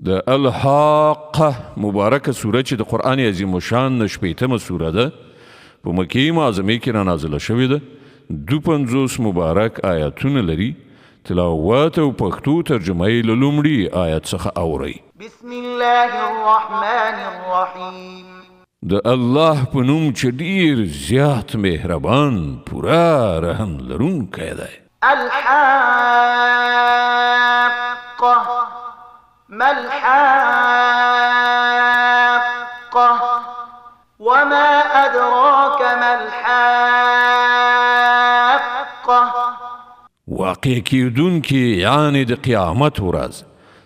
د الحاقه مبارکه سوره چې د قرآن عظیم الشان نه شپېتمه سوره ده په مکې معظمې کې را نازله شوې ده. 52 مبارک آیاتونه لري. تلاوت او پښتو ترجمه یې له لومړي آیت څخه اورئ. بسم الله الرحمن الرحیم. د الله په نوم چې ډیر زیات مهربان پورا رحم لرونکی دی. الحاقه ما الحاقه وما أدراك ما الحاقه. واقع کیدونکې یعنی د قیامت ورځ.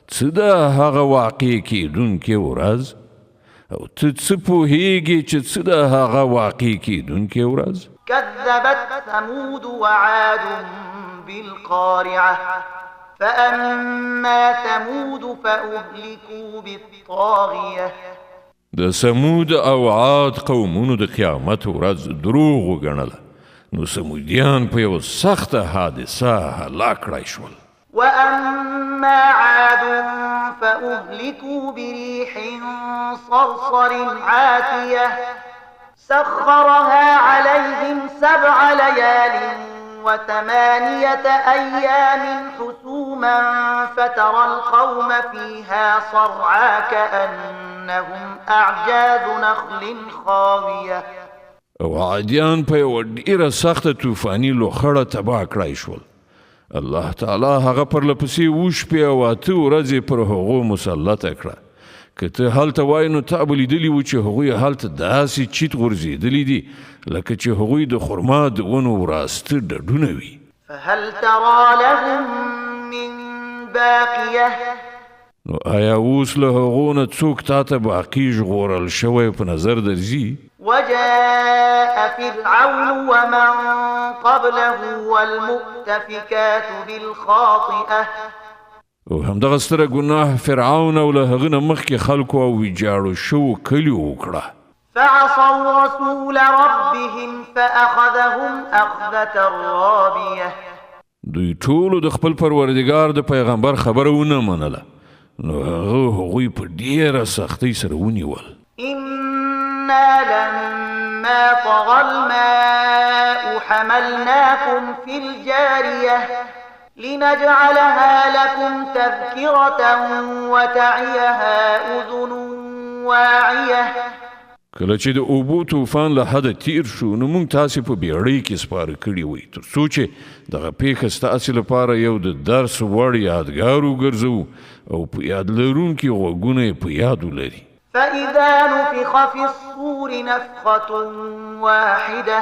څه ده هغه واقع کیدونکې ورځ؟ او ته څه پوهیږې چې څه ده هغه واقع کیدونکې ورځ؟ كذبت ثمود وعاد بالقارعة فأما ثمود فأهلكوا بالطاغية. د سمود او عاد قومونو د قیامت ورځ دروغ وګڼله، نو سمودیان په یو سخته حادثه هلاک کړای شول. وأما عاد فأهلكوا بريح صرصر عاتية سخرها عليهم 7 ليال و8 أيام حسوما فترى القوم فيها صرعا كأنهم أعجاز نخل خاوية. او عادیان په یو ډیره سخته طوفاني لوخړه تباه کړای شول. الله تعالی هغه پرلپسې وشپې او 8 ورځې پر هغو مسلطه کړه. که ته هلته وای نو تا به لیدلي وو چې هغوی هلته داسې چیت غورځېدلي دي لکه چې هغوی د خرما د ونو وراسته ډډونه وي. فهل ترى لهم من باقية. نو آیا اوس له هغو نه څوک تا ته باقي ژغورل شوی په نظر درځي؟ وجاء فرعون ومن قبله والمؤتفكات بالخاطئة. او همدغه ستره ګناه فرعون او له هغه نه مخکې خلکو او ویجاړو شوو کلیو وکړه. فعصوا رسول ربهم فأخذهم أخذة رابية. دوی ټولو د خپل پروردګار د پیغمبر خبره ونه منله، نو هغوی په ډیره سختۍ سره ونیول. إنا لما طغى الماء حملناكم في الجارية لنجعلها لكم تذكرة وتعيها أذن واعية. کله چې د اوبو طوفان له حده تیر شو نو موږ تاسې په بیړۍ کې سپاره کړي وئ تر څو چې دغه پیښه ستاسې لپاره یو د درس وړ یادګار وګرځو او په یاد لرونکي غوږونه یې په یاد ولري. فإذا نفخ في الصور نفخة واحدة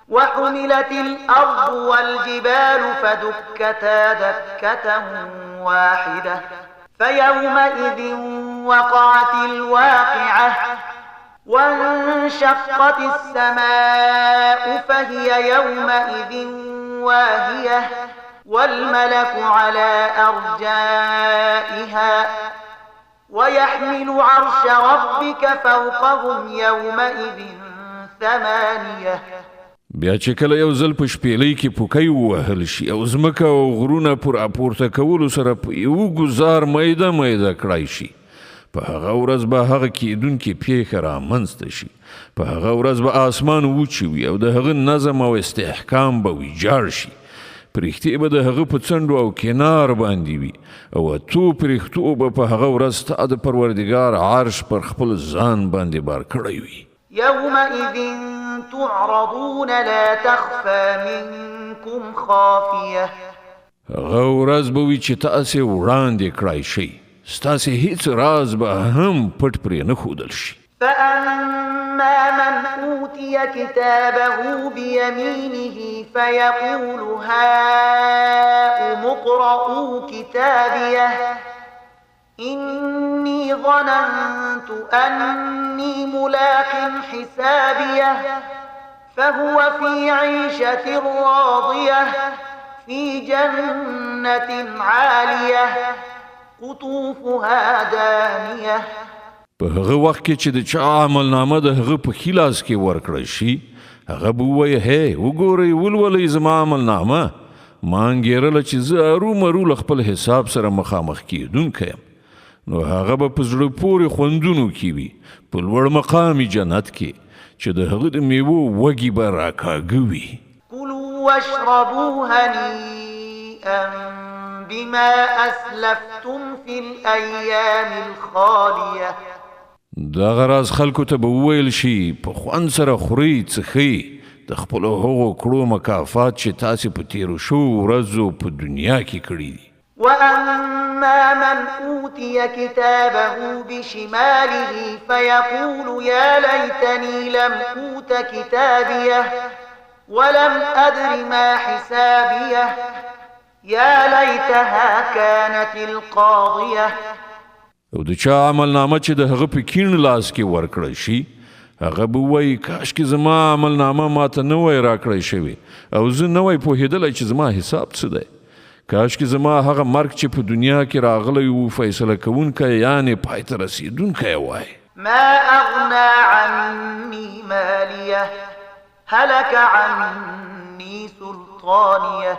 وحملت الأرض والجبال فدكتا دكة واحدة فيومئذ وقعت الواقعة وانشقت السماء فهي يومئذ واهية والملك على أرجائها ويحمل عرش ربك فوقهم يومئذ 8. بیا چې کله یو ځل په شپېلۍ کې پوکی ووهل شي او ځمکه او غرونه پر اپورته کولو سره په یو ګزار میده میده کړای شي، په هغه ورځ به هغه کیدونکې پیښه رامنځته شي. په هغه ورځ به آسمان وچی وي او د هغه نظم او استحکام به ویجاړ شي. پرښتې به د هغه په څنډو او کنار باندې وي او 8 پرښتو به په هغه ورځ ستا د پروردګار عرش پر خپل ځان باندې بار کړی وي. يومئذ تعرضون لا تخفى منكم خافية. هغه ورځ به وي چې تاسې وړاندې کړای شئ، ستاسې هیڅ راز به هم پټ پرې نه ښودل شي. فأما من أوتي كتابه بيمينه فيقول هاؤم اقرءوا كتابيه إني ظننت أني ملاق حسابيه فهو في عيشة راضية في جنة عالية قطوفها دانية. په هغه وخت کې چې د چا عملنامه د هغه په ښي لاس کې ورکړی شي، هغه به ووایي هی وګورئ ولولئ زما عملنامه. ما انګېرله چې زه ارومرو له خپل حساب سره مخامخ کېدونکی یم، نو هغه به په زړه پورې خوندونو کې وي په لوړ مقامي جنت کې چې د هغه د میوو وږي به راکاږه وي. كلوا واشربوا هنيئا بما أسلفتم في الأيام الخالية. دغه راز خلکو ته به وویل شي په خوند سره خورئ څښئ د خپلو هغو کړو مکافات چې تاسې په تیرو شوو ورځو په دنیا کې کړي دي. وأما من أوتي كتابه بشماله فيقول يا ليتني لم أوت كتابيه ولم أدر ما حسابيه يا ليتها كانت القاضية. او د چا عمل نامه چې د هغه په کیڼ لاس کې ورکړی شي هغه به وایي کاشکې زما عمل نامه ماته نه وای راکړی شوی او زه نه وای پوهېدلی چې زما حساب څه دی. کاشکې زما هغه مرګ چې په دنیا کې راغلی و فیصله کوونکی یعنې پای ته رسېدونکی وای. ما أغنى عني ماليه هلك عني سلطانيه.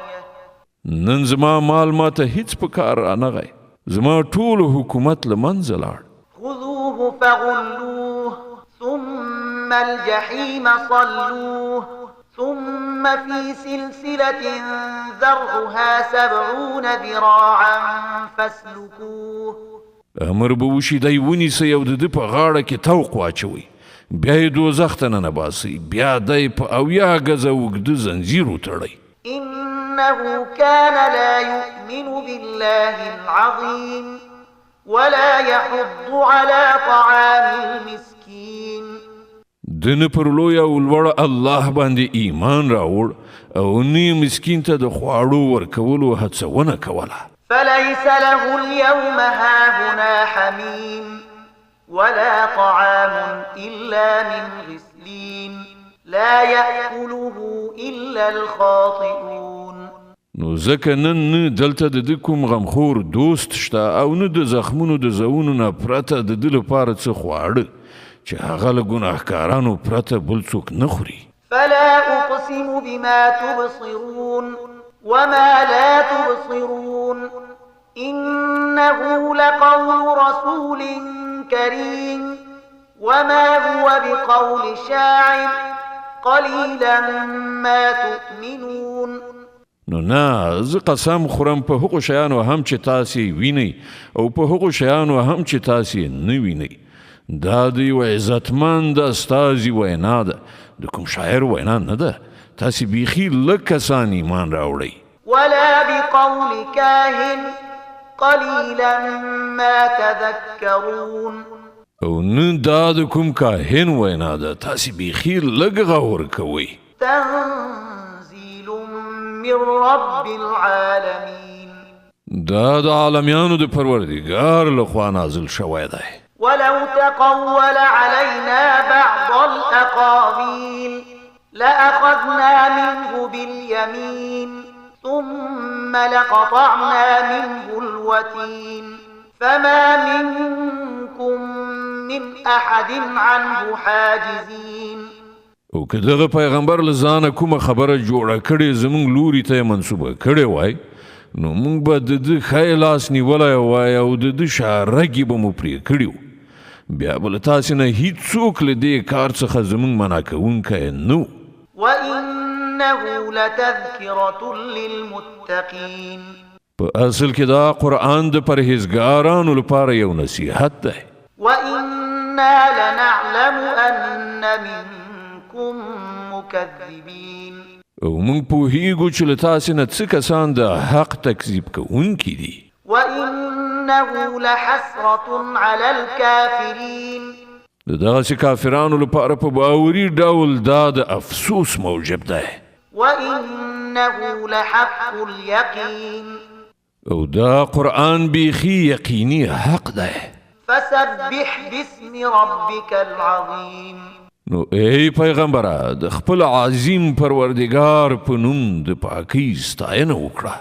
نن زما مال ماته هیڅ په کار رانغی زما ټول حکومت له منځه لاړ. خذوه فغلوه ثم الجحيم صلوه ثم في سلسلة ذرعها 70 ذراعا فاسلكوه. امر به وشي دی ونیسئ او د ده په غاړه کې توق واچوئ بیا یې دوزخ ته ننباسئ بیا دی په 80 ګزه اوږده زنځیر وتړئ. إنه كان لا يؤمن بالله العظيم ولا يحض على طعام المسكين. دنه پر لوی او لوړ الله باندې ایمان راوړ او نه مسکین ته د خواړو ورکولو هڅونه کوله. فليس له اليوم هاهنا حميم ولا طعام إلا من غسلين لا يأكله إلا الخاطئون. نو ځکه نن نه دلته د ده کوم غمخور دوست شته او نه د زخمونو د زوونو نه پرته د ده لپاره څه خواړه چې هغه له ګناهکارانو پرته بل څوک نه خوري. فلا أقسم بما تبصرون وما لا تبصرون إنه لقول رسول كريم وما هو بقول شاعر قليلا ما تؤمنون. نو نه زه قسم خورم په هغو شیانو هم چې تاسې وینئ او په هغو شیانو هم چې تاسې نه وینئ. دا د یو عزتمند استازي وینا ده د کوم شاعر وینا نه ده. تاسې بیخي لږ کسان ایمان راوړئ. ولا بقول كاهن قليلا ما تذكرون. او نه دا د کوم کاهن وینا ده تاسې بیخي لږ غور کوئ. تنزيل من رب العالمين. دا د عالمیانو د پروردګار لخوا نازل شوی دی. ولو تقول علينا بعض الأقاويل لأخذنا منه باليمين ثم لقطعنا منه الوتين فما منكم من أحد عنه حاجزين. او که دغه پیغمبر له ځانه کومه خبره جوړه کړې زموږ لوري ته یې منسوبه کړې وای نو موږ به د ده ښی لاس نیولی وای او د ده شارګې به مو پرې کړي وو. بیا به له تاسې نه هیڅوک له دې کار څخه زموږ منع کوونکی نه و. وإنه لتذكرة للمتقين. په اصل کې دا قرآن د پرهیزګارانو لپاره یو نصیحت دی. وإنا لنعلم أن منكم مكذبين. او موږ پوهیږو چې له تاسې نه څه کسان د حق تکذیب کوونکي دي. وإنه لحسرة على الكافرين. د دغسې کافرانو لپاره په باوري ډول دا د افسوس موجب دی. وإنه لحق اليقين. او دا قرآن بیخي یقیني حق دی. فسبح باسم ربك العظيم. نو ای پیغمبره د خپل عظیم پروردگار په نوم د پاکۍ ستاینه وکړه.